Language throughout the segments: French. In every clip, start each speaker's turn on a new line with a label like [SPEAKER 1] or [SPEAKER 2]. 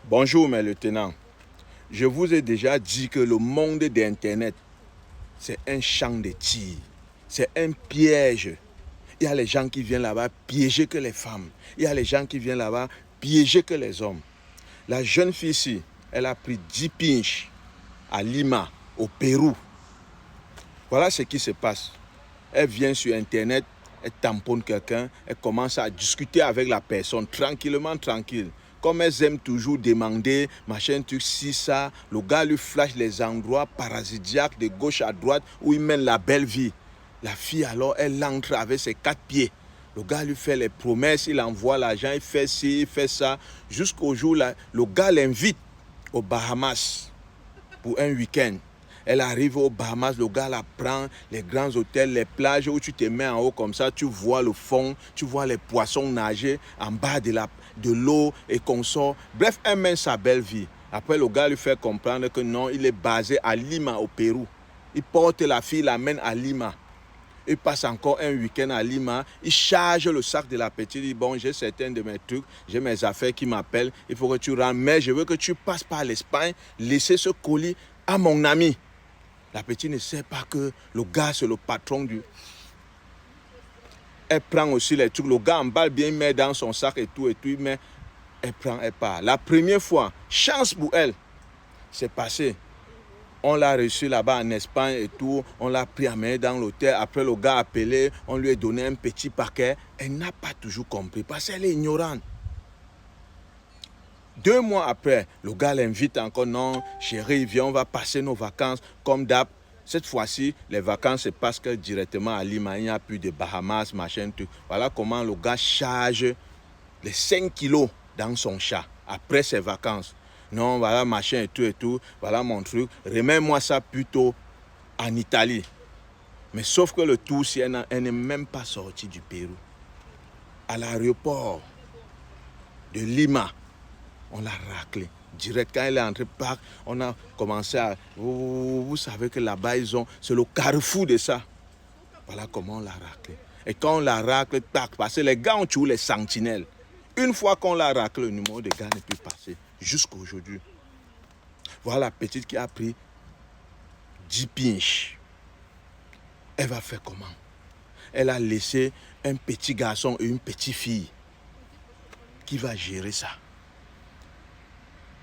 [SPEAKER 1] Bonjour mes lieutenants. Je vous ai déjà dit que le monde d'Internet, c'est un champ de tir. C'est un piège. Il y a les gens qui viennent là-bas piéger que les femmes. Il y a les gens qui viennent là-bas piéger que les hommes. La jeune fille ici, elle a pris 10 pinches à Lima, au Pérou. Voilà ce qui se passe. Elle vient sur Internet, elle tamponne quelqu'un, elle commence à discuter avec la personne, tranquillement, tranquille. Comme elles aiment toujours demander, machin, truc, si ça, le gars lui flash les endroits parasitiques de gauche à droite où il mène la belle vie. La fille alors, elle entre avec ses 4 pieds. Le gars lui fait les promesses, il envoie l'argent, il fait ci, il fait ça. Jusqu'au jour là, le gars l'invite aux Bahamas pour un week-end. Elle arrive aux Bahamas, le gars la prend, les grands hôtels, les plages où tu te mets en haut comme ça, tu vois le fond, tu vois les poissons nager en bas de l'eau et qu'on sort. Bref, elle mène sa belle vie. Après, le gars lui fait comprendre que non, il est basé à Lima, au Pérou. Il porte la fille, l'amène à Lima. Il passe encore un week-end à Lima, il charge le sac de la petite, il dit bon, j'ai certains de mes trucs, j'ai mes affaires qui m'appellent, il faut que tu rentres, mais je veux que tu passes par l'Espagne, laisser ce colis à mon ami. La petite ne sait pas que le gars, c'est le patron du... Elle prend aussi les trucs, le gars emballe bien, il met dans son sac et tout, mais elle prend, elle part. La première fois, chance pour elle, c'est passé. On l'a reçu là-bas en Espagne et tout, on l'a pris à mener dans l'hôtel. Après, le gars a appelé, on lui a donné un petit paquet. Elle n'a pas toujours compris parce qu'elle est ignorante. 2 mois après, le gars l'invite encore. Non, chérie, viens, on va passer nos vacances comme d'hab. Cette fois-ci, les vacances se passent que directement à Lima. Il n'y a plus de Bahamas, machin, tout. Voilà comment le gars charge les 5 kilos dans son chat après ses vacances. Non, voilà, machin et tout, voilà mon truc. Remets-moi ça plutôt en Italie. Mais sauf que le tout, si elle n'est même pas sortie du Pérou. À l'aéroport de Lima, on l'a raclé. Direct, quand elle est entrée, on a commencé à... Vous savez que là-bas, c'est le carrefour de ça. Voilà comment on l'a raclé. Et quand on l'a raclé, parce que les gars ont tué les sentinelles. Une fois qu'on l'a raclé, le numéro de gars n'est plus passé. Jusqu'à aujourd'hui. Voilà la petite qui a pris 10 pinches. Elle va faire comment? Elle a laissé un petit garçon et une petite fille. Qui va gérer ça?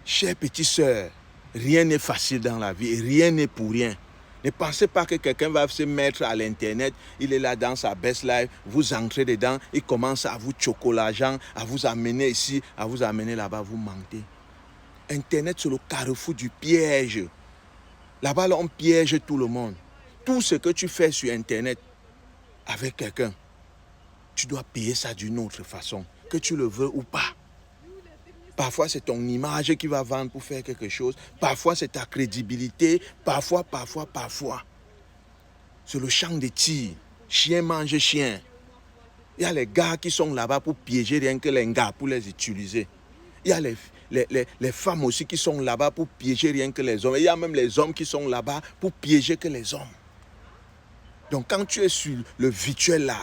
[SPEAKER 1] Chère petite sœur, rien n'est facile dans la vie et rien n'est pour rien. Ne pensez pas que quelqu'un va se mettre à l'internet, il est là dans sa best life, vous entrez dedans, il commence à vous choquer l'argent, à vous amener ici, à vous amener là-bas, vous mentez. Internet, c'est le carrefour du piège. Là-bas, on piège tout le monde. Tout ce que tu fais sur Internet avec quelqu'un, tu dois payer ça d'une autre façon, que tu le veux ou pas. Parfois, c'est ton image qui va vendre pour faire quelque chose. Parfois, c'est ta crédibilité. Parfois. C'est le champ de tir. Chien mange chien. Il y a les gars qui sont là-bas pour piéger rien que les gars, pour les utiliser. Il y a les femmes aussi qui sont là-bas pour piéger rien que les hommes. Et il y a même les hommes qui sont là-bas pour piéger que les hommes. Donc quand tu es sur le virtuel là,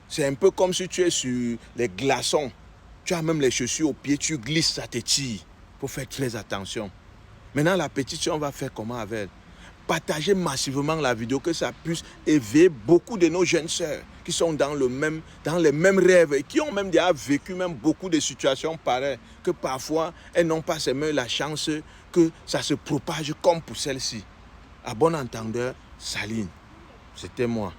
[SPEAKER 1] c'est un peu comme si tu es sur les glaçons. Tu as même les chaussures aux pieds, tu glisses, ça te tire. Il faut faire très attention. Maintenant, la petite, on va faire comment avec elle? Partagez massivement la vidéo, que ça puisse éveiller beaucoup de nos jeunes sœurs qui sont dans les mêmes rêves et qui ont même déjà vécu même beaucoup de situations pareilles, que parfois, elles n'ont pas seulement la chance que ça se propage comme pour celle-ci. À bon entendeur, Saline, c'était moi.